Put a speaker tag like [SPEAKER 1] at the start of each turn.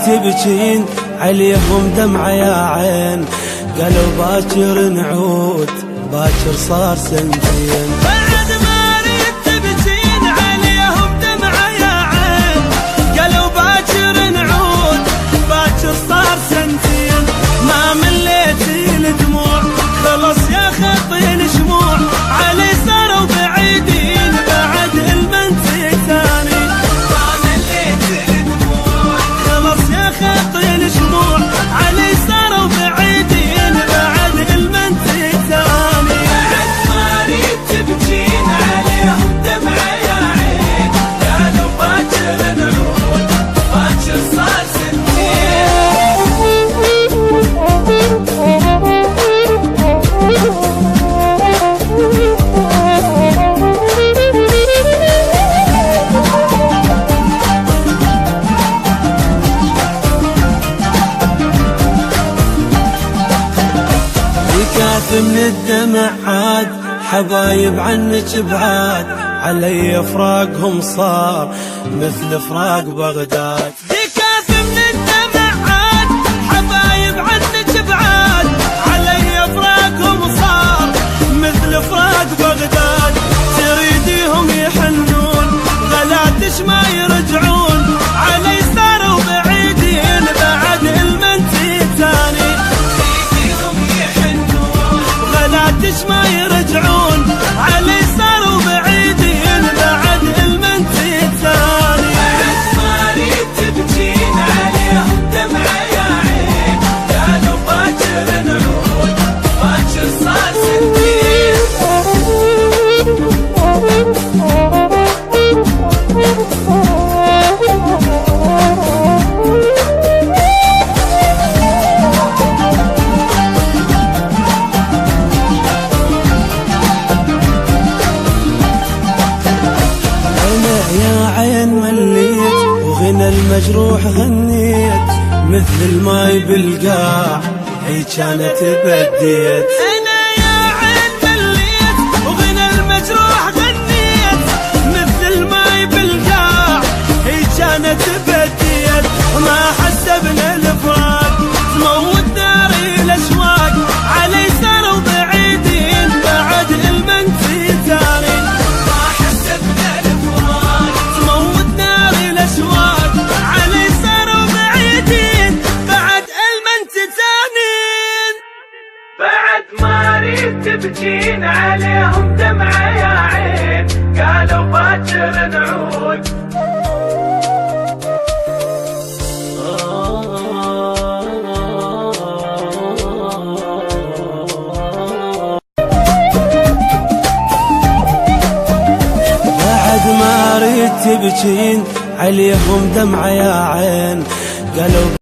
[SPEAKER 1] تبكين عليهم دمعة يا عين، قالوا باكر نعود باكر صار سنتين.
[SPEAKER 2] بعد ما ريت تبكين عليهم دمعة يا عين، قالوا باكر نعود باكر صار سنتين. ما مليتي الدموع خلص يا خطين شموع، علي صاروا بعيدين بعد المنتي تاني. ما مليتي الدموع خلص يا خطين شموع، علي صاروا بعيدين بعد المنتي تاني. بعد ما ريت تبكين عليهم دمعة يا عين، قالوا باكر نعود باكر صار سنتين.
[SPEAKER 1] من الدمع عاد حبايب عنك بعاد، علي فراقهم صار مثل فراق بغداد.
[SPEAKER 2] ديكات من الدمع عاد حبايب عنك بعاد، علي فراقهم صار مثل فراق بغداد. تريديهم يحنون غلاتش ما يرجعون، علي صاروا بعيدين بعد المنتي تاني. غلاتش ما يرجعون، علي صاروا بعيدين بعد المنتي تاني. بعد ما ريت تبكين عليهم دمعة يا عين، قالوا باكر نعود باكر صار سنتين.
[SPEAKER 1] وغنى المجروح غنيت مثل الماي بالقاع، هي كانت بديت.
[SPEAKER 2] انا يا عين مليت وغنى المجروح غنيت مثل الماي بالقاع، هي كانت بديت. ما حسبنا الفراق تموت ناري الاشواق، علي صاروا بعيدين بعد المنتي تاني. ما حسبنا الفراق تموت ناري الاشواق، علي صاروا بعيدين بعد المنتي تاني. بعد ما ريت تبكين عليهم دمعة يا عين، قالوا باكر نعود.
[SPEAKER 1] بعد ما ريت تبكين عليهم دمعة يا عين، قالوا